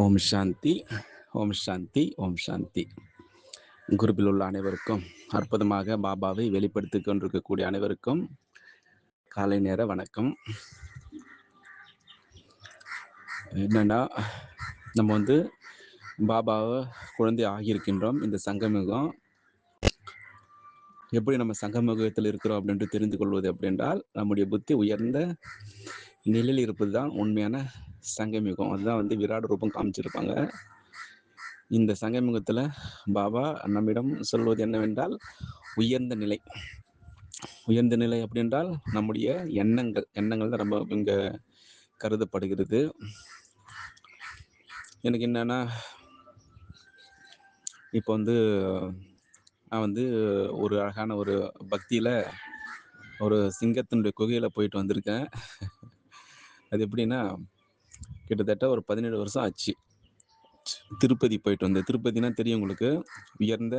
ஓம் சாந்தி, ஓம் சாந்தி, ஓம் சாந்தி. குருவில் உள்ள அனைவருக்கும், அற்புதமாக பாபாவை வெளிப்படுத்திக் கொண்டிருக்கக்கூடிய அனைவருக்கும் காலை நேர வணக்கம். என்னன்னா, நம்ம வந்து பாபாவை குழந்தை ஆகியிருக்கின்றோம். இந்த சங்கமிகம் எப்படி நம்ம சங்கமிகத்தில் இருக்கிறோம் அப்படின்ட்டு தெரிந்து கொள்வது அப்படின்றால், நம்முடைய புத்தி உயர்ந்த நிலையில் இருப்பது தான் உண்மையான சங்கமிகம். அதுதான் வந்து விராட் ரூபம் காமிச்சிருப்பாங்க. இந்த சங்கமிகத்தில் பாபா நம்மிடம் சொல்வது என்னவென்றால், உயர்ந்த நிலை. உயர்ந்த நிலை அப்படின்றால் நம்முடைய எண்ணங்கள் தான் ரொம்ப இங்கே கருதப்படுகிறது. எனக்கு என்னன்னா, இப்போ வந்து நான் வந்து ஒரு அழகான ஒரு பக்தியில் ஒரு சிங்கத்தினுடைய குகையில் போயிட்டு வந்திருக்கேன். அது எப்படின்னா, கிட்டத்தட்ட ஒரு 17 வருஷம் ஆச்சு. திருப்பதி போயிட்டு வந்தேன். திருப்பதினா தெரியும் உங்களுக்கு. உயர்ந்த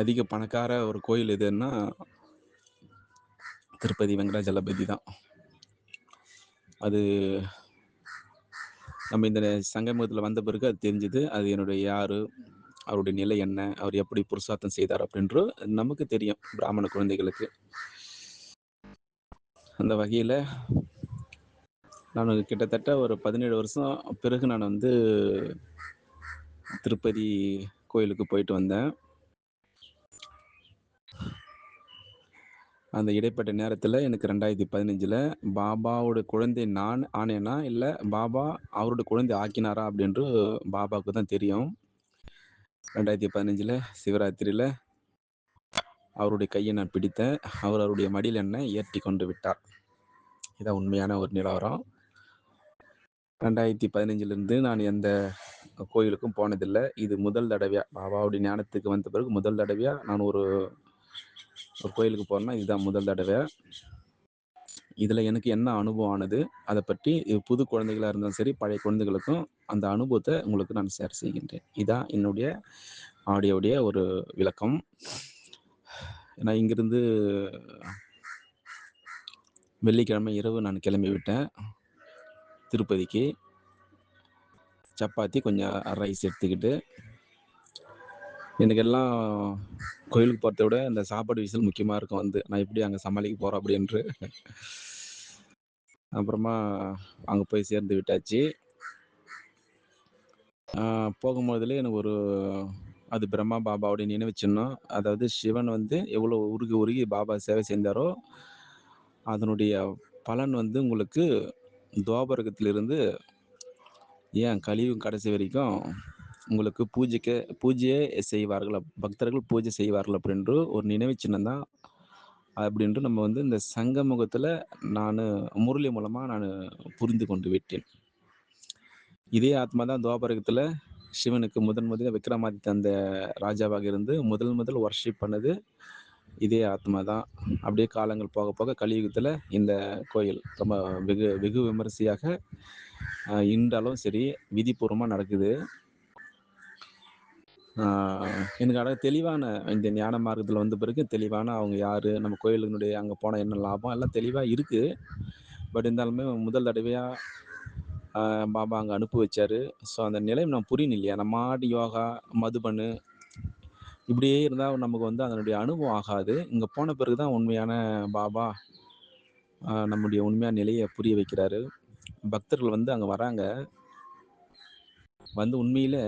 அதிக பணக்கார ஒரு கோயில் எதுன்னா திருப்பதி வெங்கடாஜலபதி தான். அது நம்ம இந்த சங்கமத்தில் வந்த பிறகு அது தெரிஞ்சுது. அது என்னுடைய யார், அவருடைய நிலை என்ன, அவர் எப்படி புருஷார்த்தம் செய்தார் அப்படின்று நமக்கு தெரியும், பிராமண குழந்தைகளுக்கு. அந்த வகையில் நான் கிட்டத்தட்ட ஒரு 17 வருஷம் பிறகு நான் வந்து திருப்பதி கோயிலுக்கு போயிட்டு வந்தேன். அந்த இடைப்பட்ட நேரத்தில் எனக்கு 2015 பாபாவோட குழந்தை நான் ஆனேனா இல்லை பாபா அவரோட குழந்தை ஆக்கினாரா அப்படின்று பாபாவுக்கு தான் தெரியும். 2015 சிவராத்திரியில் அவருடைய கையை நான் பிடித்தேன். அவருடைய மடியில் என்னை ஏற்றி கொண்டு விட்டார். இதான் உண்மையான ஒரு நிலவரம். 2015 நான் எந்த கோயிலுக்கும் போனதில்லை. இது முதல் தடவையாக பாபாவுடைய ஞானத்துக்கு வந்த பிறகு முதல் தடவையாக நான் ஒரு கோயிலுக்கு போகிறேன்னா இதுதான் முதல் தடவை. இதில் எனக்கு என்ன அனுபவம் ஆனது அதை பற்றி புது குழந்தைகளாக இருந்தாலும் சரி, பழைய குழந்தைகளுக்கும் அந்த அனுபவத்தை உங்களுக்கு நான் ஷேர் செய்கின்றேன். இதான் என்னுடைய ஆடியோடைய ஒரு விளக்கம். நான் இங்கிருந்து வெள்ளிக்கிழமை இரவு நான் கிளம்பி விட்டேன் திருப்பதிக்கு. சப்பாத்தி, கொஞ்சம் ரைஸ் எடுத்துக்கிட்டு. எனக்கு எல்லாம் கோயிலுக்கு போகிறத விட இந்த சாப்பாடு விஷயம் முக்கியமாக இருக்கும். வந்து நான் எப்படி அங்கே சமாளிக்க போகிறேன் அப்படின்று. அப்புறமா அங்கே போய் சேர்ந்து விட்டாச்சு. போகும்போதுல எனக்கு அது பிரம்மா பாபாவுடைய நினைவு சின்னம். அதாவது சிவன் வந்து எவ்வளோ உருகி உருகி பாபா சேவை செய்தாரோ அதனுடைய பலன் வந்து உங்களுக்கு துவாபரகத்திலிருந்து ஏன் கலியுகம் கடைசி வரைக்கும் உங்களுக்கு பூஜையே செய்வார்கள், பக்தர்கள் பூஜை செய்வார்கள் அப்படின்று ஒரு நினைவு சின்னம் தான். அப்படின்ட்டு நம்ம வந்து இந்த சங்கமுகத்தில் நான் முரளி மூலமாக நான் புரிந்து கொண்டு விட்டேன். இதே ஆத்மா தான் துவாபரகத்தில் சிவனுக்கு முதல் விக்ரமாதித்ய அந்த ராஜாவாக இருந்து முதல் வர்ஷிப் பண்ணது இதே ஆத்மா தான். அப்படியே காலங்கள் போக போக கலியுகத்தில் இந்த கோயில் ரொம்ப வெகு விமரிசையாக இன்றாலும் சரி விதிபூர்வமாக நடக்குது. எனக்கு தெளிவான இந்த ஞான மார்க்கத்தில் வந்த பிறகு தெளிவான அவங்க யார், நம்ம கோயிலினுடைய அங்கே போனால் என்ன லாபம் எல்லாம் தெளிவாக இருக்குது. பட் இருந்தாலுமே முதல் தடவையாக பாபா அங்கே அனுப்பி வச்சார். ஸோ அந்த நிலை நான் புரியணும் இல்லையா. நம்ம ஆடி யோகா, மதுபனு இப்படியே இருந்தால் நமக்கு வந்து அதனுடைய அனுபவம் ஆகாது. இங்கே போன பிறகு தான் உண்மையான பாபா நம்முடைய உண்மையான நிலையை புரிய வைக்கிறாரு. பக்தர்கள் வந்து அங்கே வராங்க, வந்து உண்மையில்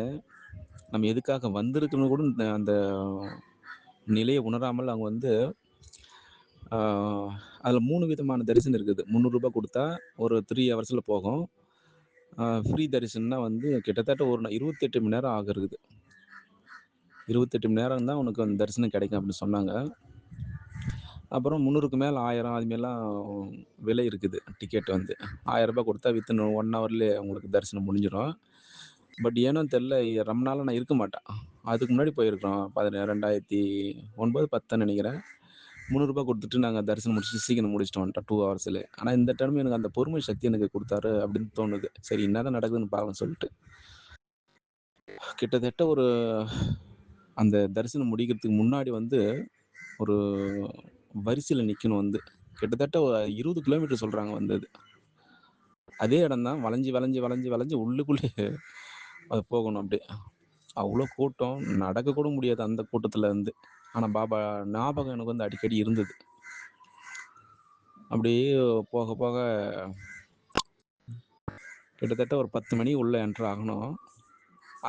நம்ம எதுக்காக வந்திருக்கணும் கூட அந்த நிலையை உணராமல் அவங்க வந்து அதில் 3 விதமான தரிசனம் இருக்குது. 300 ரூபாய் கொடுத்தா ஒரு 3 ஹவர்ஸில் போகும். ஃப்ரீ தரிசனம்னா வந்து கிட்டத்தட்ட ஒரு 28 மணி நேரம் ஆகிறது. 28 மணி நேரம் தான் உனக்கு அந்த தரிசனம் கிடைக்கும் அப்படின்னு சொன்னாங்க. அப்புறம் 300க்கு மேலே 1000 அதுமாரிலாம் விலை இருக்குது. டிக்கெட் வந்து 1000 ரூபாய் கொடுத்தா வித்தின் 1 ஹவர்லேயே உங்களுக்கு தரிசனம் முடிஞ்சிடும். பட் ஏனோ தெரில, ரொம்ப நாளாக நான் இருக்க மாட்டேன். அதுக்கு முன்னாடி போயிருக்கிறோம் 2009, 10 நினைக்கிறேன். 300 ரூபாய் கொடுத்துட்டு நாங்கள் தரிசனம் முடிச்சுட்டு சீக்கிரம் முடிச்சுட்டு வந்துட்டோம் 2 ஹவர்ஸில். ஆனால் இந்த டைம் எனக்கு அந்த பொறுமை சக்தி எனக்கு கொடுத்தாரு அப்படின்னு தோணுது. சரி, என்னதான் நடக்குதுன்னு பார்க்கணும்னு சொல்லிட்டு கிட்டத்தட்ட அந்த தரிசனம் முடிக்கிறதுக்கு முன்னாடி வந்து ஒரு வரிசையில் நிற்கணும். வந்து கிட்டத்தட்ட 20 கிலோமீட்டர் சொல்கிறாங்க வந்தது. அதே இடம் தான். வளைஞ்சு, வளைஞ்சு, வளைஞ்சு, வளைஞ்சு உள்ளுக்குள்ளயே அது போகணும் அப்படியே. அவ்ளோ கூட்டம். நடக்க கூட முடியாது அந்த கூட்டத்துல இருந்து. ஆனா பாபா ஞாபகம் எனக்கு வந்து அடிக்கடி இருந்தது. அப்படியே போக போக கிட்டத்தட்ட ஒரு 10 மணி உள்ள என்டர் ஆகணும்.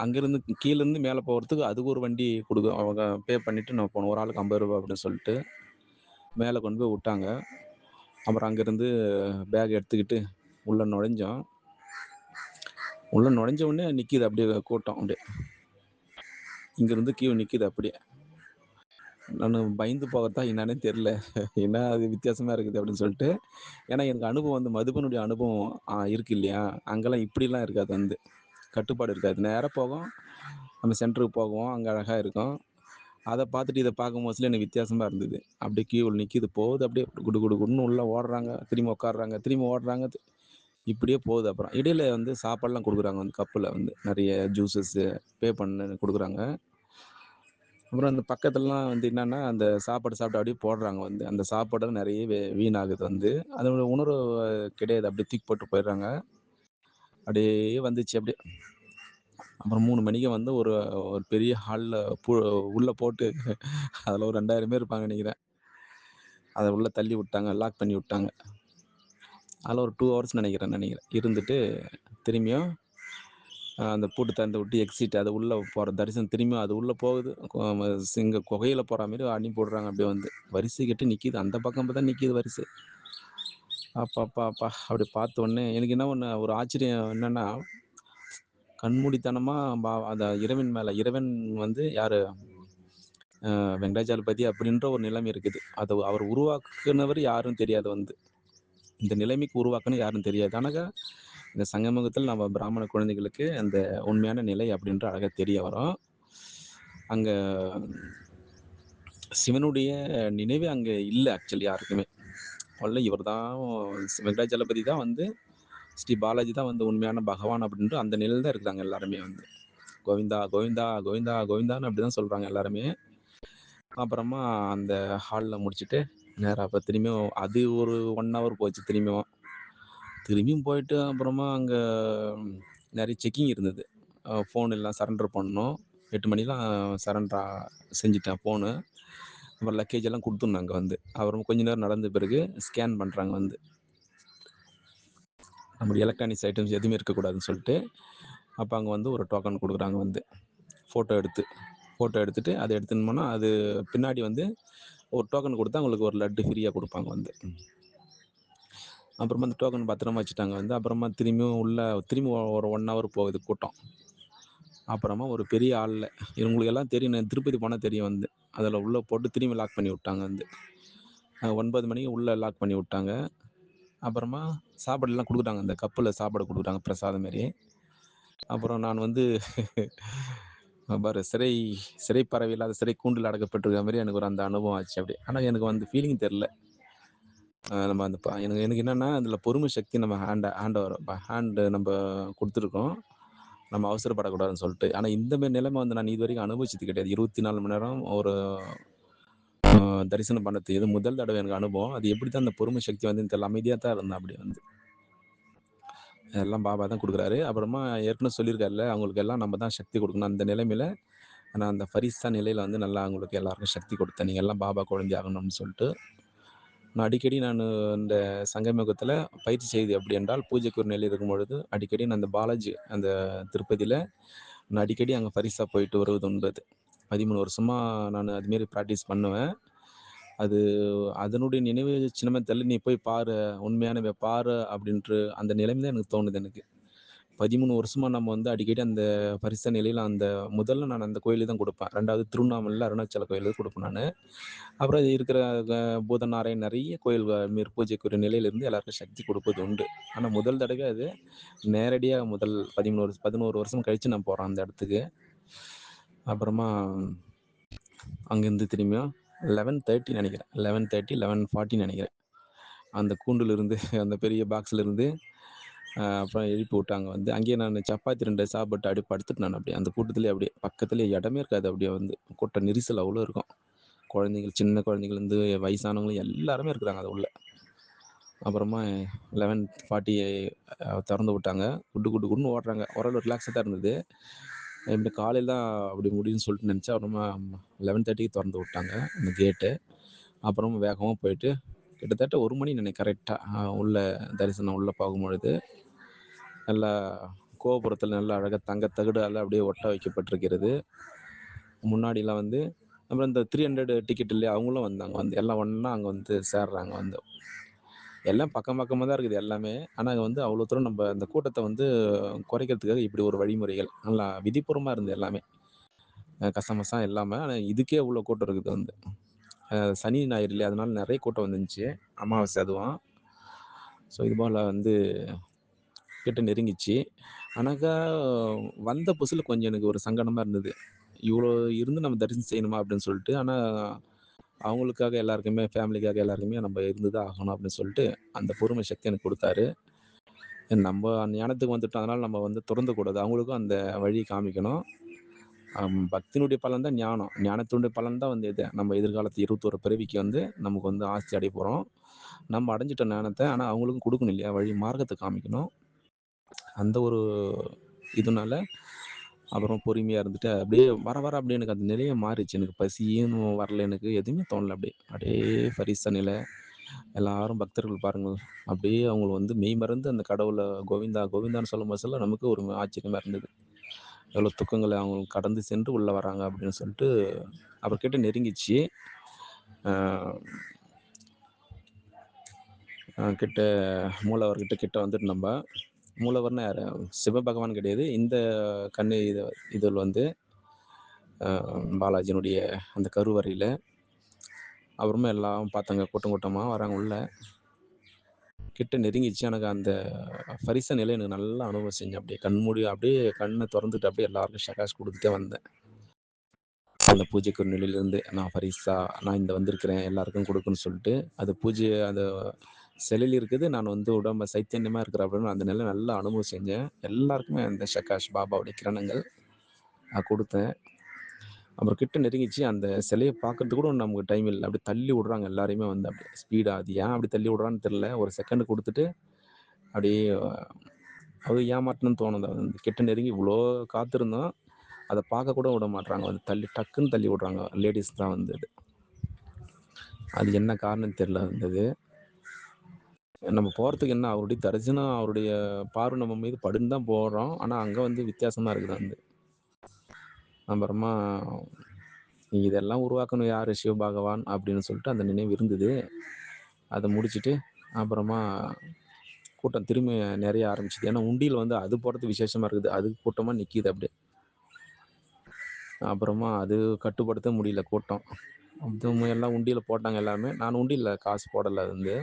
அங்கேருந்து கீழேருந்து மேலே போறதுக்கு அதுக்கு ஒரு வண்டி அவங்க பே பண்ணிட்டு நான் போனோம். ஒரு ஆளுக்கு ரூ. 50 அப்படின்னு சொல்லிட்டு. மேலே கொண்டு போய் விட்டாங்க. அப்புறம் அங்கேருந்து பேக் எடுத்துக்கிட்டு உள்ள நுழைஞ்சோம். உள்ள நுழைஞ்ச உடனே நிக்குது அப்படியே கூட்டம் அப்படியே. இங்கேருந்து கியூ நிக்குது அப்படியே. நானு பயந்து போகறதா என்னான்னே தெரியல. என்ன அது வித்தியாசமா இருக்குது அப்படின்னு சொல்லிட்டு. ஏன்னா எனக்கு அனுபவம் வந்து மதுபனுடைய அனுபவம் இருக்கு இல்லையா? அங்கெல்லாம் இப்படிலாம் இருக்காது வந்து. கட்டுப்பாடு இருக்காது. நேரா போகும். நம்ம சென்டருக்கு போவோம். அங்க அழகா இருக்கும். அத பார்த்துட்டு இத பார்க்கும்போதுல எனக்கு வித்தியாசமா இருந்தது. அப்படியே கியூல நிக்குது. போகுது அப்படியே குடு குடு குடுன்னு உள்ள ஓடுறாங்க. திரும்பி உட்காருறாங்க. திரும்பி ஓடுறாங்க. இப்படியே போகுது அப்புறம். இடையில வந்து சாப்பாடுலாம் குடுக்குறாங்க வந்து கப்புல வந்து. நெறைய ஜூஸஸு பே பண்ணு குடுக்குறாங்க. அப்புறம் அந்த பக்கத்துலலாம் வந்து என்னன்னா, அந்த சாப்பாடு சாப்பிட்டு அப்படியே போடுறாங்க வந்து. அந்த சாப்பாடு நெறைய வீணாகுது வந்து. அதோட உணர்வு கிடையாது. அப்படியே தூக்கி போட்டு போயிடுறாங்க. அப்படியே வந்துச்சு அப்படியே. அப்புறம் 3 மணிக்கு வந்து ஒரு ஒரு பெரிய ஹால்ல உள்ள போட்டு அதுல ஒரு 2000 பேர் இருப்பாங்கன்னு நெனைக்கிறேன். அத உள்ள தள்ளி விட்டாங்க. லாக் பண்ணி விட்டாங்க. அதுல ஒரு 2 ஹவர்ஸ் நெனைக்கிறேன். இருந்துட்டு திரும்பியும் அந்த பூட்டு திறந்து விட்டு எக்ஸிட் அது உள்ள போற தரிசனம் திரும்பியும் அது உள்ள போகுது. சிங்க குகையில போற மாரி அனுப்பி விடுறாங்க அப்படியே வந்து. வரிசை கட்டி நிக்குது. அந்த பக்கம் தான் நிக்குது வரிசை. அப்பா! அப்படி பார்த்த உடனே எனக்கு என்ன ஒண்ணு ஒரு ஆச்சரியம் என்னன்னா, கண்மூடித்தனமா அந்த இறைவன் வந்து யாரு? வெங்கடாஜலபதி அப்படின்ற ஒரு நிலைமை இருக்குது. அத அவர் உருவாக்குனவர் யாருன்னு தெரியாது வந்து. இந்த நிலைமைக்கு உருவாக்குனது யாருன்னு தெரியாது. ஆனாக்க இந்த சங்கமயுகத்தில் நம்ம பிராமண குழந்தைகளுக்கு அந்த உண்மையான நிலை அப்படின்ற அழகா தெரிய வரும். அங்க சிவனுடைய நினைவே அங்க இல்ல ஆக்சுவலி யாருக்குமே. ஒன்லி இவர் தான் வெங்கடாஜலபதி தான் வந்து ஸ்ரீ பாலாஜி தான் வந்து உண்மையான பகவான் அப்படின்ட்டு அந்த நிலையில தான் இருக்கிறாங்க எல்லாருமே வந்து. கோவிந்தா, கோவிந்தா, கோவிந்தா, கோவிந்தான்னு அப்படிதான் சொல்றாங்க எல்லாருமே. அப்புறமா அந்த ஹால்ல முடிச்சுட்டு நேரா அப்ப திரும்பியும் அது ஒரு 1 ஹவர் போச்சு திரும்பியும். திரும்பியும் போயிட்டு அப்புறமா அங்க நெறைய செக்கிங் இருந்தது. ஃபோன் எல்லாம் சரண்டர் பண்ணணும். 8 மணிலாம் சரண்டரா செஞ்சுட்டேன் ஃபோனு. அப்புறம் லக்கேஜ் எல்லாம் குடுத்துடணும் அங்க வந்து. அப்புறம் கொஞ்ச நேரம் நடந்த பிறகு ஸ்கேன் பண்றாங்க வந்து. நம்முடைய எலக்ட்ரானிக்ஸ் ஐட்டம்ஸ் எதுவுமே இருக்கக்கூடாதுன்னு சொல்லிட்டு, அப்ப அங்க வந்து ஒரு டோக்கன் குடுக்குறாங்க வந்து. ஃபோட்டோ எடுத்துட்டு அத எடுத்துன்னு போனா, அது பின்னாடி வந்து ஒரு டோக்கன் குடுத்தா உங்களுக்கு ஒரு லட்டு ஃப்ரீயா குடுப்பாங்க வந்து. அப்புறமா அந்த டோக்கன் பத்திரமா வச்சுட்டாங்க வந்து. அப்புறமா திரும்பி ஒரு 1 ஹவர் போகுது கூட்டம். அப்புறமா ஒரு பெரிய ஹால்ல இவங்களுக்கு எல்லாம் தெரியும். திருப்பதி போனா தெரியும் வந்து. அதுல உள்ள போட்டு திரும்பி லாக் பண்ணி விட்டாங்க வந்து. 9 மணிக்கு உள்ள லாக் பண்ணி விட்டாங்க. அப்புறமா சாப்பாடுலாம் குடுக்குறாங்க. அந்த கப்புல சாப்பாடு குடுக்குறாங்க பிரசாதம் மாரி. அப்புறம் நான் வந்து பாரு சிறை பறவை இல்லாத சிறை கூண்டில் அடைக்கப்பட்டிருக்கிற மாரி எனக்கு ஒரு அந்த அனுபவம் ஆச்சு அப்படியே. ஆனா எனக்கு அந்த ஃபீலிங் தெரியல. நம்ம அந்த எனக்கு எனக்கு என்னன்னா, அதில பொறுமை சக்தி நம்ம ஹேண்ட் நம்ப குடுத்துருக்கோம். நம்ம அவசரப்படக்கூடாதுன்னு சொல்ட்டு. ஆனா இந்த மாரி நிலைமை வந்து நான் இதுவரைக்கும் அனுபவிச்சது கிடையாது. 24 மணி நேரம் ஒரு தரிசனம் பண்ணது இது முதல் தடவை எனக்கு அனுபவம். அது எப்படி தான் அந்த பொறுமை சக்தி வந்துன்னு தெரியல. அமைதியா தான் இருந்தேன் அப்படியே வந்து. எல்லாம் பாபா தான் குடுக்குறாரு. அப்புறமா ஏற்கனவே சொல்லியிருக்காருல்ல, அவங்களுக்கு எல்லாம் நம்ம தான் சக்தி குடுக்கணும். அந்த நிலைமையில நான் அந்த ஃபரிஸ்தா நிலையில வந்து நல்லா அவங்களுக்கு எல்லாருக்கும் சக்தி குடுத்தேன். நீங்க எல்லாம் பாபா குழந்தை ஆகணும்னு சொல்ட்டு. நான் அடிக்கடி இந்த சங்கமயுகத்தில பயிற்சி செய்து எப்படி என்றால், பூஜைக்கு ஒரு நிலை இருக்கும்பொழுது, அடிக்கடி நான் அந்த பாலாஜி அந்த திருப்பதியில நான் அடிக்கடி அங்க பரிசா போயிட்டு வருவது உண்டு அது. 13 வருஷமா நானு அதுமாரி பிராக்டிஸ் பண்ணுவேன். அது அதனுடைய நினைவு சின்னமா தெரியல. "நீ போய் பாரு, உண்மையானவ பாரு" அப்படின்ட்டு அந்த நிலைமை தான் எனக்கு தோணுது எனக்கு. 13 வருஷமா நம்ம வந்து அடிக்கடி அந்த பரிச நிலையில முதல்ல நான் அந்த கோயிலுக்கு தான் குடுப்பேன். 2வது திருவண்ணாமலையில அருணாச்சல கோயிலுக்கு குடுப்பேன் நானு. அப்புறம் இருக்கிற பூதநாராயண் நெறைய கோயில்கள் மேற் பூஜைக்குரிய நிலையில இருந்து எல்லாருக்கும் சக்தி குடுப்பது உண்டு. ஆனா முதல் தடவையா அது நேரடியா 11 வருஷம் கழிச்சு நான் போறேன் அந்த இடத்துக்கு. அப்புறமா அங்கேருந்து திரும்பியும் 11:30 நெனைக்கிறேன். 11:30, 11:40 நெனைக்கிறேன். அந்த கூண்டுலருந்து அந்த பெரிய பாக்ஸ்லருந்து அப்புறம் எழுப்பி விட்டாங்க வந்து. அங்கேயே நான் சப்பாத்தி 2 சாப்பிட்டு அப்படியே படுத்துட்டேன் நான் அப்படியே. அந்த கூட்டத்திலேயே அப்படியே. பக்கத்திலேயே இடமே இருக்காது அப்படியே வந்து. கூட்ட நெரிசல் அவ்வளோ இருக்கும். குழந்தைகள், சின்ன குழந்தைங்கள்லேருந்து வயசானவங்க எல்லாருமே இருக்கிறாங்க அது உள்ள. அப்புறமா 11:40 தொறந்து விட்டாங்க. குடு குடு குடுன்னு ஓடுறாங்க. ஓரளவு ரிலாக்ஸா தான் இருந்தது. இப்படி காலையில தான் அப்படி முடியும்னு சொல்லிட்டு நினச்சேன். அப்புறமா 11:30க்கு தொறந்து விட்டாங்க அந்த கேட்டு. அப்புறமா வேகமா போயிட்டு கிட்டத்தட்ட 1 மணி கரெக்ட்டா உள்ள தரிசனம் உள்ள போகும்பொழுது, நல்லா கோபுரத்தில நல்லா அழகா தங்க தகடால அப்படியே ஒட்ட வைக்கப்பட்டிருக்கிறது. முன்னாடிலாம் வந்து அப்புறம் இந்த 300 டிக்கெட் இல்லையா? அவங்களும் வந்தாங்க. வந்து எல்லாம் ஒண்ணா அங்க வந்து சேர்றாங்க வந்து. எல்லாம் பக்கம் பக்கமா தான் இருக்குது எல்லாமே. ஆனா அங்க வந்து அவ்வளோ தூரம் நம்ப அந்த கூட்டத்த வந்து குறைக்கிறதுக்காக இப்படி ஒரு வழிமுறைகள். நல்லா விதிப்பூர்வமா இருந்தது எல்லாமே. கசமுசா இல்லாம. ஆனா இதுக்கே இவ்வளோ கூட்டம் இருக்குது வந்து. சனி, ஞாயிறு இல்லையா? அதனால நெறைய கூட்டம் வந்துருந்துச்சு. அமாவாசை அதுவும். ஸோ இது போல வந்து கிட்ட நெருங்கிச்சு. ஆனாக்கா வந்த புதுசுல கொஞ்சம் எனக்கு ஒரு சங்கடமா இருந்தது. இவ்வளோ இருந்து நம்ம தரிசனம் செய்யணுமா? அப்படின்னு சொல்லிட்டு. ஆனா அவங்களுக்காக எல்லாருக்குமே ஃபேமிலிக்காக எல்லாருக்குமே நம்ம இருந்து தான் ஆகணும் அப்படின்னு சொல்லிட்டு, அந்த பொறுமை சக்தி எனக்கு குடுத்தாரு. நம்ம ஞானத்துக்கு வந்துட்டோம். அதனால நம்ம வந்து துறந்துறக்கூடாது. அவங்களுக்கும் அந்த வழி காமிக்கணும். பக்தியினுடைய பலன் தான் ஞானம். ஞானத்தினுடைய பலன் தான் வந்து இது. நம்ம எதிர்காலத்து 21 பிறவிக்கு வந்து நமக்கு வந்து ஆஸ்தி அடைய போறோம். நம்ம அடைஞ்சுட்டோம் ஞானத்த. ஆனா அவங்களுக்கும் குடுக்கணும் இல்லையா? வழி மார்க்கத்த காமிக்கணும். அந்த ஒரு இதுனால அப்புறம் பொறுமையா இருந்துட்டு அப்படியே வர வர அப்படியே எனக்கு அந்த நிலையே மாறிடுச்சு. எனக்கு பசியும் வரல எனக்கு. எதுவுமே தோணல அப்படியே. அப்படியே பரிச நிலை. எல்லாரும் பக்தர்கள் பாருங்க. அப்படியே அவங்க வந்து மெய்மறந்து அந்த கடவுள கோவிந்தா, கோவிந்தான்னு சொல்லும்போது சொல்ல நமக்கு ஒரு ஆச்சரியமா இருந்தது. எவ்வளோ துக்கங்கள அவங்க கடந்து சென்று உள்ள வராங்க அப்படின்னு சொல்லிட்டு, அப்புறம் கிட்ட நெருங்கிச்சு. அ கிட்ட மூலவர்கிட்ட கிட்ட வந்துட்டு நம்ப. மூலவர்னா யாரு? சிவபகவான் கிடையாது. இந்த கண்ணு இதில் வந்து பாலாஜியினுடைய அந்த கருவறையில. அப்புறமா எல்லாம் பார்த்தாங்க. கூட்டம் கூட்டமா வராங்க உள்ள. கிட்ட நெருங்கிச்சு. எனக்கு அந்த பரிச நிலை எனக்கு நல்லா அனுபவம் செஞ்சேன். அப்படியே கண்மூடி அப்படியே கண்ண தொறந்துட்டு அப்படியே எல்லாருக்கும் ஷகாஷ் குடுத்துட்டே வந்தேன். அந்த பூஜைக்கு ஒரு நிலையிலிருந்து நான் பரிசா நான் இந்த வந்திருக்கிறேன் எல்லாருக்கும் குடுக்கணும்னு சொல்லிட்டு, அது பூஜை அந்த சிலையில இருக்குது. நான் வந்து உடம்ப சைத்தன்யமா இருக்கிறேன் அப்படின்னு அந்த நிலை நல்லா அனுபவம் செஞ்சேன். எல்லாருக்குமே அந்த ஷகாஷ் பாபாவுடைய கிரணங்கள் குடுத்தேன். அப்புறம் கிட்ட நெருங்கிச்சு. அந்த சிலைய பார்க்கறதுக்கு கூட நமக்கு டைம் இல்ல. அப்படியே தள்ளி விடுறாங்க எல்லாரையுமே வந்து அப்படியே ஸ்பீடா. அது ஏன் அப்படி தள்ளி விடுறான்னு தெரியல. ஒரு செகண்ட் குடுத்துட்டு அப்படியே அது ஏமாற்றணும்னு தோணுது. அது வந்து கிட்ட நெருங்கி இவ்வளோ காத்திருந்தோம். அத பார்க்க கூட விட மாட்றாங்க. வந்து தள்ளி டக்குன்னு தள்ளி விடுறாங்க. லேடீஸ் தான் வந்து அது. அது என்ன காரணம்னு தெரியல வந்தது. நம்ம போறதுக்கு என்ன அவருடைய தரிசனம், அவருடைய பார்வை நம்ம மீது படுன்னு தான் போறோம். ஆனா அங்க வந்து வித்தியாசமா இருக்குது வந்து. அப்புறமா இதெல்லாம் உருவாக்கணும் யாரு? சிவபகவான் அப்படின்னு சொல்லிட்டு அந்த நினைவு இருந்தது. அத முடிச்சுட்டு அப்புறமா கூட்டம் திரும்பி நெறைய ஆரம்பிச்சுது. ஏன்னா உண்டியல் வந்து அது போடுறது விசேஷமா இருக்குது. அது கூட்டமா நிக்கிது அப்படியே. அப்புறமா அது கட்டுப்படுத்த முடியல கூட்டம். அதுவும் எல்லாம் உண்டியல்ல போட்டாங்க எல்லாருமே. நான் உண்டியல்ல காசு போடல அது வந்து.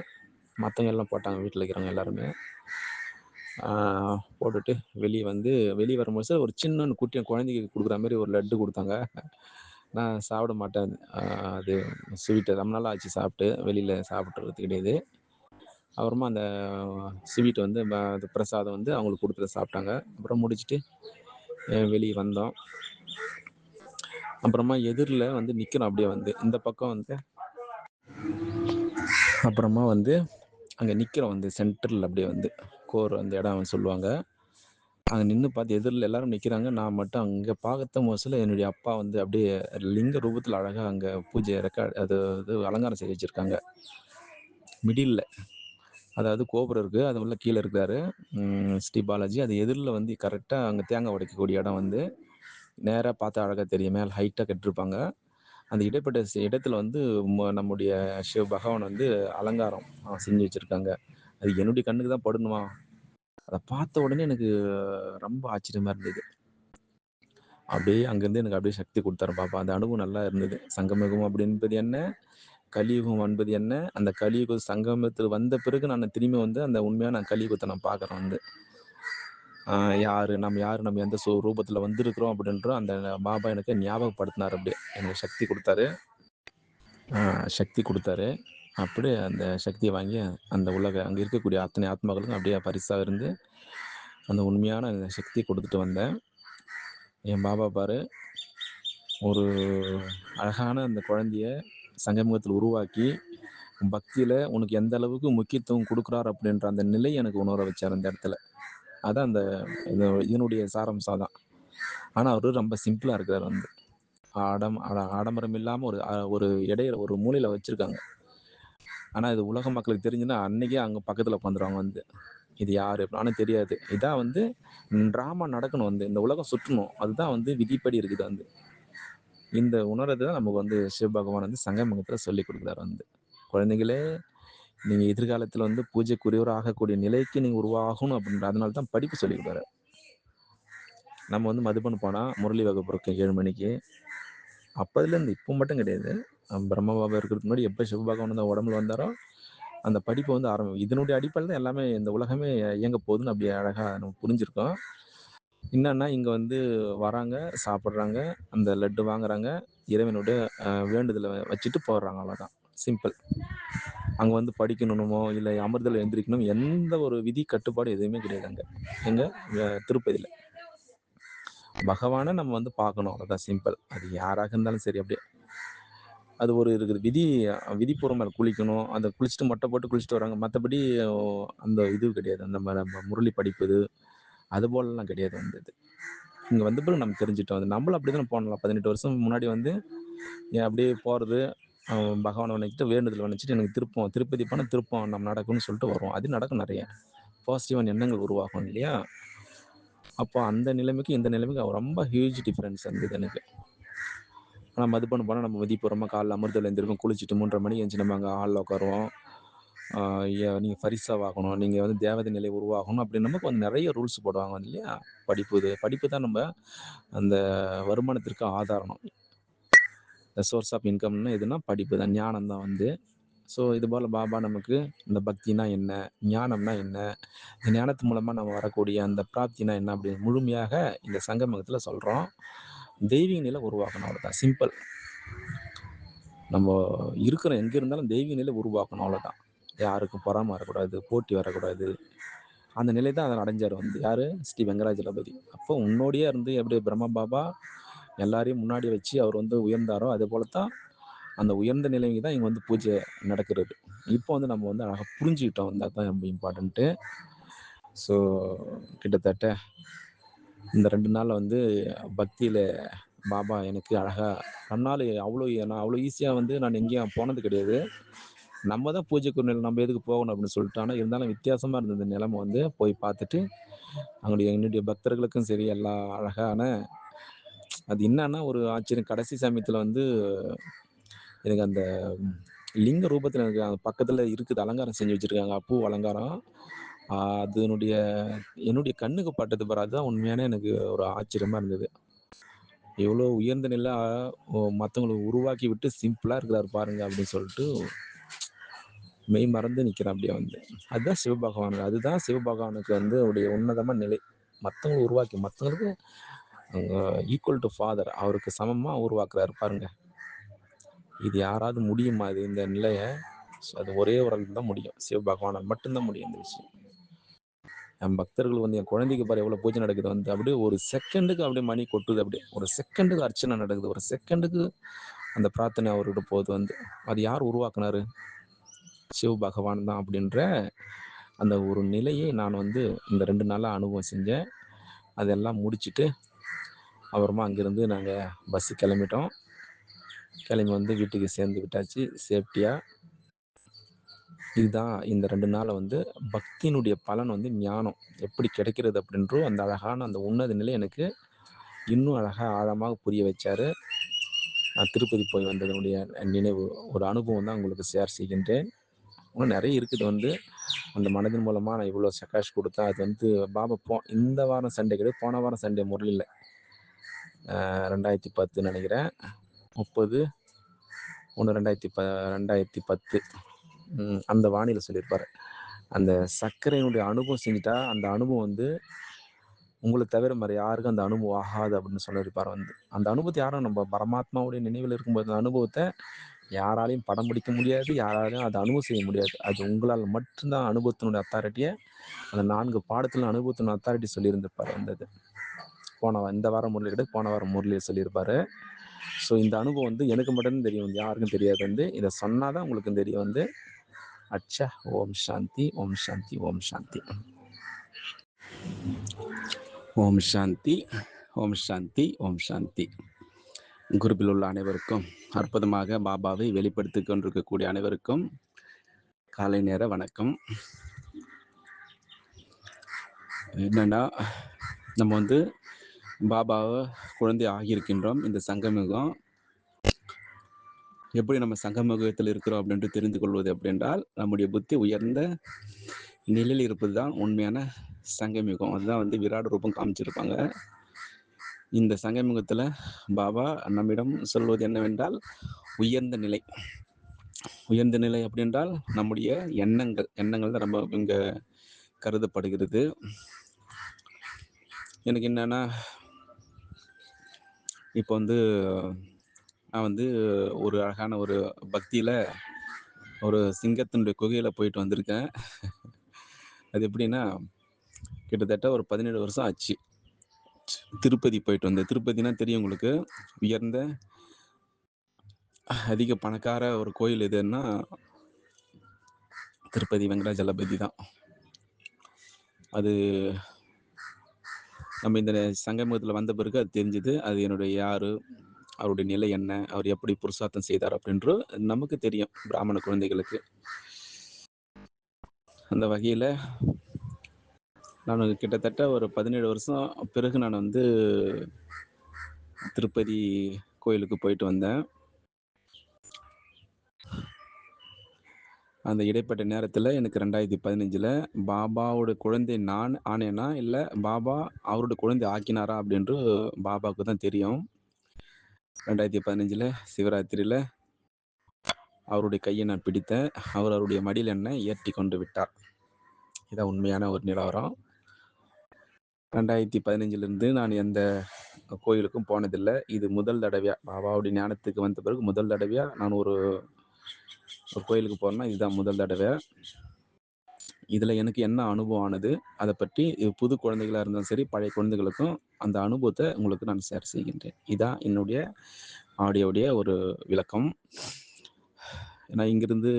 மத்தவங்க எல்லாம் போட்டாங்க வீட்ல இருக்கிறவங்க எல்லாருமே. ஆ போட்டுட்டு வெளிய வரும்போது ஒரு சின்னோண்டு குட்டியா குழந்தைக்கு குடுக்குற மாரி ஒரு லட்டு குடுத்தாங்க. நான் சாப்பிட மாட்டேன். அது ஸ்வீட்டு ரொம்ப நாள் ஆச்சு சாப்பிட்டு. வெளியில சாப்பிட்டுறது கிடையாது. அப்புறமா அந்த ஸ்வீட் வந்து அது பிரசாதம் வந்து அவங்களுக்கு குடுத்தத சாப்பிட்டாங்க. அப்புறம் முடிச்சுட்டு வெளிய வந்தோம். அப்புறமா எதிர்ல வந்து நிக்கிறோம் அப்படியே வந்து. இந்த பக்கம் வந்து அப்புறமா வந்து அங்க நிக்கிறோம் வந்து சென்டர்ல அப்படியே வந்து. கோர் அந்த இடம் சொல்லுவாங்க. அங்க நின்னு பார்த்து எதிர்ல எல்லாரும் நிக்கிறாங்க. நான் மட்டும் அங்க பார்த்த மோதுல என்னுடைய அப்பா வந்து அப்படியே லிங்க ரூபத்துல அழகா அங்க பூஜை அது இது அலங்காரம் செய்து வச்சிருக்காங்க. மிடில்ல. அதாவது கோபுரம் இருக்கு. அது உள்ள கீழ இருக்காரு. ஸ்ரீ பாலாஜி. அது எதிர்ல வந்து கரெக்ட்டா அங்க தேங்காய் உடைக்கக்கூடிய இடம் வந்து நேரா பார்த்தா அழகா தெரியும். மேல ஹைட்டா கட்டியிருப்பாங்க. அந்த இடைப்பட்ட இடத்துல வந்து நம்முடைய சிவ பகவான் வந்து அலங்காரம் செஞ்சு வச்சிருக்காங்க. அது என்னுடைய கண்ணுக்கு தான் படணுமா? அத பார்த்த உடனே எனக்கு ரொம்ப ஆச்சரியமா இருந்தது. அப்படியே அங்கேருந்து எனக்கு அப்படியே சக்தி குடுத்தாரு பாபா. அந்த அனுபவம் நல்லா இருந்தது. சங்கமயுகம் அப்படின்பது என்ன? கலியுகம் என்பது என்ன? அந்த கலியுக சங்கமத்தில் வந்த பிறகு நான் திரும்பி வந்து அந்த உண்மையான கலியுகத்த நான் பார்க்குறேன் வந்து. யாரு? நம்ம எந்த ரூபத்துல வந்திருக்கிறோம் அப்படின்ற அந்த பாபா எனக்கு ஞாபகப்படுத்தினாரு அப்படியே. எனக்கு சக்தி குடுத்தாரு. சக்தி குடுத்தாரு. அப்படியே அந்த சக்திய வாங்கி அந்த அங்க இருக்கக்கூடிய அத்தனை ஆத்மாக்களுக்கும் அப்படியே பரிசா இருந்து, அந்த உண்மையான அந்த சக்திய குடுத்துட்டு வந்தேன். என் பாபா பாரு, ஒரு அழகான அந்த குழந்தைய சங்கமுகத்தில் உருவாக்கி, பக்தியில உனக்கு எந்த அளவுக்கு முக்கியத்துவம் குடுக்குறார் அப்படின்ற அந்த நிலைய எனக்கு உணர வச்சாரு அந்த இடத்துல. அதான் அந்த இதனுடைய சாராம்சம் அதான். ஆனா அவரு ரொம்ப சிம்பிளா இருக்காரு வந்து. ஆடம்பரம் இல்லாம ஒரு இடையில ஒரு மூலையில வச்சிருக்காங்க. ஆனா இது உலக மக்களுக்கு தெரிஞ்சுன்னா, அன்னைக்கே அங்க பக்கத்துல உட்காந்துருவாங்க வந்து. இது யாரு? ஆனா தெரியாது. இதான் வந்து டிராமா நடக்கணும் வந்து. இந்த உலகம் சுற்றணும். அதுதான் வந்து விதிப்படி இருக்குது வந்து. இந்த உணர்றத தான் நமக்கு வந்து சிவபகவான் வந்து சங்கமகத்துல சொல்லிக் குடுக்குறாரு வந்து. குழந்தைகளே, நீங்க எதிர்காலத்துல வந்து பூஜைக்குரியவர் ஆகக்கூடிய நிலைக்கு நீங்க உருவாகணும் அப்படின்ற அதனால தான் படிப்பு சொல்லிக் குடுக்குறாரு. நம்ம வந்து மதுபன் போனா முரளி வகுப்பு இருக்கும் 7 மணிக்கு. அப்பதுலேருந்து இப்போ மட்டும் கிடையாது. பிரம்ம பாபா இருக்கிறதுக்கு முன்னாடி எப்ப சிவபகவான் இந்த உடம்புல வந்தாரோ, அந்த படிப்பு வந்து இதனுடைய அடிப்படையில தான் எல்லாமே இந்த உலகமே இயங்க போகுதுன்னு அப்படி அழகா நம்ம புரிஞ்சிருக்கோம். என்னன்னா, இங்க வந்து வராங்க, சாப்பிடுறாங்க, அந்த லட்டு வாங்குறாங்க, இறைவனுடைய வேண்டுதல வச்சுட்டு போடுறாங்க அவ்வளோதான். சிம்பிள். அங்க வந்து படிக்கணுமோ, இல்ல அமர்தல் எந்திரிக்கணும் எந்த ஒரு விதி கட்டுப்பாடு எதுவுமே கிடையாது அங்க. எங்க? திருப்பதில. பகவான நம்ம வந்து பார்க்கணும். அவ்வளோதான் சிம்பிள். அது யாராக இருந்தாலும் சரி அப்படியே. அது ஒரு இருக்குது. விதிப்பூர்வமா குளிக்கணும். அந்த குளிச்சுட்டு மொட்டை போட்டு குளிச்சுட்டு வராங்க. மத்தபடி அந்த இது கிடையாது. அந்த நம்ம முரளி படிப்பது, அது போலலாம் கிடையாது வந்து இது. இங்க வந்த பிறகு நம்ம தெரிஞ்சுட்டோம். அது நம்மளும் அப்படித்தானே போனோம். 18 வருஷம் முன்னாடி வந்து அப்படியே போறது, பகவான வணங்கிட்டு வேண்டுதல் வணங்கிட்டு எனக்கு திருப்பதி போனா திருப்பம் நம்ம நடக்கும்னு சொல்லிட்டு வருவோம். அது நடக்கும் நெறைய. பாசிட்டிவான எண்ணங்கள் உருவாகும் இல்லையா? அப்போ அந்த நிலைமைக்கு, இந்த நிலைமைக்கு ரொம்ப ஹியூஜ் டிஃபரன்ஸ் இருந்தது எனக்கு. ஆனா மதுபானம் போனா நம்ம விதிப்பூர்வமா காலைல அமிர்தம் எழுந்திருப்போம். குளிச்சுட்டு 3:30 மணிக்கு எந்திரிச்சு நம்ம அங்க ஹால்ல உட்காருவோம். ஆ நீங்க ஃபரிஸாவாகணும். நீங்க வந்து தேவதை நிலை உருவாகணும் அப்படின்னு நமக்கு வந்து நெறைய ரூல்ஸ் போடுவாங்க இல்லையா? படிப்பு தான் நம்ம அந்த வருமானத்திற்கு ஆதாரம். இந்த சோர்ஸ் ஆஃப் இன்கம்னா எதுன்னா படிப்பு தான். ஞானம் தான் வந்து. ஸோ இதுபோல பாபா நமக்கு இந்த பக்தினா என்ன? ஞானம்னா என்ன? இந்த ஞானத்து மூலமா நம்ம வரக்கூடிய அந்த பிராப்தினா என்ன? அப்படின்னு முழுமையாக இந்த சங்கமகத்துல சொல்றோம். தெய்வீக நிலை உருவாக்கணும் அவ்வளோதான். சிம்பிள். நம்ம இருக்கிற எங்க இருந்தாலும் தெய்வீக நிலை உருவாக்கணும் அவ்வளோதான். யாருக்கும் பொறாம வரக்கூடாது, போட்டி வரக்கூடாது. அந்த நிலை தான் அதில் அடைஞ்சார் வந்து யாரு? ஸ்ரீ வெங்கடாஜலபதி. அப்போ முன்னோடியா இருந்து எப்படி பிரம்ம பாபா எல்லாரையும் முன்னாடி வச்சு அவர் வந்து உயர்ந்தாரோ, அதே போல தான் அந்த உயர்ந்த நிலைக்கு தான் இங்க வந்து பூஜை நடக்கிறது. இப்போ வந்து நம்ம வந்து அழகா புரிஞ்சுக்கிட்டோம் வந்து அதான் ரொம்ப இம்பார்ட்டன்ட்டு. ஸோ கிட்டத்தட்ட இந்த 2 நாள்ல வந்து பக்தியில பாபா எனக்கு அழகா கண்ணால நான் அவ்வளோ ஈஸியா வந்து நான் எங்கேயும் போனது கிடையாது. நம்ம தான் பூஜைக்கு நம்ம எதுக்கு போகணும் அப்படின்னு சொல்லிட்டு. ஆனா இருந்தாலும் வித்தியாசமா இருந்தது இந்த நிலைமை வந்து போய் பார்த்துட்டு, என்னுடைய பக்தர்களுக்கும் சரி எல்லா அழகான அது என்னன்னா ஒரு ஆச்சரியம். கடைசி சமயத்துல வந்து எனக்கு அந்த லிங்க ரூபத்துல எனக்கு அது பக்கத்துல இருக்குது. அலங்காரம் செஞ்சு வச்சிருக்காங்க. பூ அலங்காரம். அதனுடைய என்னுடைய கண்ணுக்கு பட்டது பாரு. அதுதான் உண்மையான எனக்கு ஒரு ஆச்சரியமா இருந்தது. எவ்வளோ உயர்ந்த நிலை மத்தவங்கள உருவாக்கி விட்டு சிம்பிளா இருக்கிறாரு பாருங்க அப்படின்னு சொல்லிட்டு மெய் மறந்து நிக்கிறேன் அப்படியே வந்து. அதுதான் சிவபகவான். அதுதான் சிவபகவானுக்கு வந்து உடைய உன்னதமான நிலை. மத்தவங்கள உருவாக்கி மத்தவங்களுக்கு ஈக்குவல் டூ ஃபாதர். அவருக்கு சமமா உருவாக்குறாரு பாருங்க. இது யாராவது முடியுமா இது இந்த நிலைய? அது ஒரே ஒரு ஆள் தான் முடியும். சிவபகவானால் மட்டும் தான் முடியும் இந்த விஷயம். என் பக்தர்கள் வந்து என் குழந்தைக்கு பாரு எவ்வளோ பூஜை நடக்குது வந்து அப்படியே ஒரு செகண்டுக்கு அப்படியே மணி கொட்டுது அப்படியே. ஒரு செகண்டுக்கு அர்ச்சனை நடக்குது. ஒரு செகண்டுக்கு அந்த பிரார்த்தனை அவர்கிட்ட போகுது வந்து. அது யார் உருவாக்குனாரு? சிவபகவான் தான் அப்படின்ற அந்த ஒரு நிலையை நான் வந்து இந்த 2 நாளா அனுபவம் செஞ்சேன். அதெல்லாம் முடிச்சுட்டு, அப்புறமா அங்கேருந்து நாங்க பஸ்ஸு கிளம்பிட்டோம். கிளம்பி வந்து வீட்டுக்கு சேர்ந்து விட்டாச்சு சேஃப்டியா. இதுதான் இந்த 2 நாள்ல வந்து பக்தியினுடைய பலன் வந்து ஞானம் எப்படி கிடைக்கிறது அப்படின்ற அந்த அழகான அந்த உன்னத நிலை எனக்கு இன்னும் அழகா ஆழமாக புரிய வச்சாரு. நான் திருப்பதி போய் வந்ததனுடைய நினைவு ஒரு அனுபவம் தான் உங்களுக்கு ஷேர் செய்கின்றேன். இன்னும் நிறைய இருக்குது வந்து. அந்த மனதின் மூலமா நான் இவ்வளோ சகாஷ் கொடுத்தேன். அது வந்து பாபா இந்த வாரம் சண்டே கிடையாது. போன வாரம் சண்டே முரளில 2010 நினைக்கிறேன். 30 1 2010 அந்த வானிலை சொல்லியிருப்பாரு. அந்த சர்க்கரையினுடைய அனுபவம் செஞ்சுட்டா, அந்த அனுபவம் வந்து உங்கள தவிர வேற யாருக்கும் அந்த அனுபவம் ஆகாது அப்படின்னு சொல்லியிருப்பாரு வந்து. அந்த அனுபவத்த யாரும் நம்ம பரமாத்மாவுடைய நினைவில் இருக்கும்போது அந்த அனுபவத்த யாராலையும் படம் பிடிக்க முடியாது. யாராலையும் அத அனுபவம் செய்ய முடியாது. அது உங்களால மட்டும் தான் அனுபவத்தினுடைய அத்தாரிட்டிய அந்த 4 பாடத்துல அனுபவத்தின் அத்தாரிட்டி சொல்லியிருந்திருப்பாரு அந்த இது. இந்த வாரம் முரளி கிடையாது. போன வாரம் முரளியில சொல்லியிருப்பாரு. ஸோ இந்த அனுபவம் வந்து எனக்கு மட்டும் தான் தெரியும். யாருக்கும் தெரியாது வந்து. இத சொன்னா தான் உங்களுக்கும் தெரியும் வந்து. அச்சா! ஓம் சாந்தி, ஓம் சாந்தி, ஓம் சாந்தி. ஓம் சாந்தி, ஓம் சாந்தி, ஓம் சாந்தி. குருவில் உள்ள அனைவருக்கும், அற்புதமாக பாபாவை வெளிப்படுத்திக் கொண்டிருக்கக்கூடிய அனைவருக்கும் காலை நேர வணக்கம். என்னன்னா, நம்ம வந்து பாபாவை குழந்தை ஆகியிருக்கின்றோம். இந்த சங்கமிகம் எப்படி நம்ம சங்கமயுகத்தில் இருக்கிறோம் அப்படின்ட்டு தெரிந்து கொள்வது அப்படின்றால், நம்முடைய புத்தி உயர்ந்த நிலையில் இருப்பது தான் உண்மையான சங்கமிகம். அதுதான் வந்து விராட் ரூபம் காமிச்சிருப்பாங்க. இந்த சங்கமிகத்தில் பாபா நம்மிடம் சொல்வது என்னவென்றால், உயர்ந்த நிலை. உயர்ந்த நிலை அப்படின்றால் நம்முடைய எண்ணங்கள் தான் ரொம்ப இங்கே கருதப்படுகிறது. எனக்கு என்னன்னா, இப்போ வந்து நான் வந்து ஒரு அழகான ஒரு பக்தியில் ஒரு சிங்கத்தினுடைய குகையில் போயிட்டு வந்திருக்கேன். அது எப்படின்னா, கிட்டத்தட்ட ஒரு 17 வருஷம் ஆச்சு. திருப்பதி போயிட்டு வந்தேன். திருப்பதினா தெரியும் உங்களுக்கு. உயர்ந்த அதிக பணக்கார ஒரு கோயில் எதுன்னா திருப்பதி வெங்கடாஜலபதி தான். அது நம்ம இந்த சங்கமத்தில் வந்த பிறகு அது தெரிஞ்சுது. அது என்னுடைய யாரு, அவருடைய நிலை என்ன, அவர் எப்படி புருஷார்த்தம் செய்தார் அப்படின்று நமக்கு தெரியும், பிராமண குழந்தைகளுக்கு. அந்த வகையில் நான் கிட்டத்தட்ட ஒரு 17 வருஷம் பிறகு நான் வந்து திருப்பதி கோயிலுக்கு போயிட்டு வந்தேன். அந்த இடைப்பட்ட நேரத்தில் எனக்கு 2015 பாபாவோட குழந்தை நான் ஆனேனா, இல்லை பாபா அவரோட குழந்தை ஆக்கினாரா அப்படின்று பாபாவுக்கு தான் தெரியும். 2015 சிவராத்திரியில் அவருடைய கையை நான் பிடித்தேன். அவர் அவருடைய மடியில் என்னை ஏற்றி கொண்டு விட்டார். இதான் உண்மையான ஒரு நிலவரம். 2015 நான் எந்த கோயிலுக்கும் போனதில்லை. இது முதல் தடவையாக பாபாவுடைய ஞானத்துக்கு வந்த பிறகு முதல் தடவையாக நான் ஒரு கோயிலுக்கு போகிறேன்னா இதுதான் முதல் தடவை. இதில் எனக்கு என்ன அனுபவம் ஆனது, அதை பற்றி புது குழந்தைகளாக இருந்தாலும் சரி, பழைய குழந்தைகளுக்கும் அந்த அனுபவத்தை உங்களுக்கு நான் ஷேர் செய்கின்றேன். இதுதான் என்னுடைய ஆடியோடைய ஒரு விளக்கம். நான் இங்கிருந்து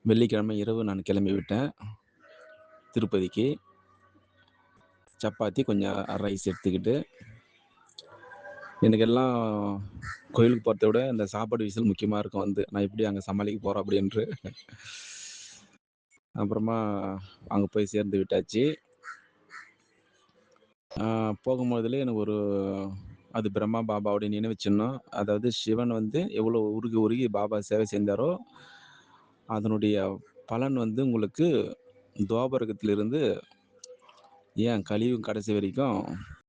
வெள்ளிக்கிழமை இரவு நான் கிளம்பி விட்டேன் திருப்பதிக்கு. சப்பாத்தி, கொஞ்சம் ரைஸ் எடுத்துக்கிட்டு. எனக்கு எல்லாம் கோயிலுக்கு போகிறத விட அந்த சாப்பாடு விஷயம் முக்கியமாக இருக்கும். வந்து நான் எப்படி அங்கே சமாளிக்க போகிறேன் அப்படின்று. அப்புறமா அங்கே போய் சேர்ந்து விட்டாச்சு. போகும்போதுல எனக்கு ஒரு அது பிரம்மா பாபாவுடைய நினைவு சின்னம். அதாவது சிவன் வந்து எவ்வளோ உருகி உருகி பாபா சேவை செஞ்சாரோ, அதனுடைய பலன் வந்து உங்களுக்கு துவாபரகத்திலிருந்து ஏன் கலியுகம் கடைசி வரைக்கும்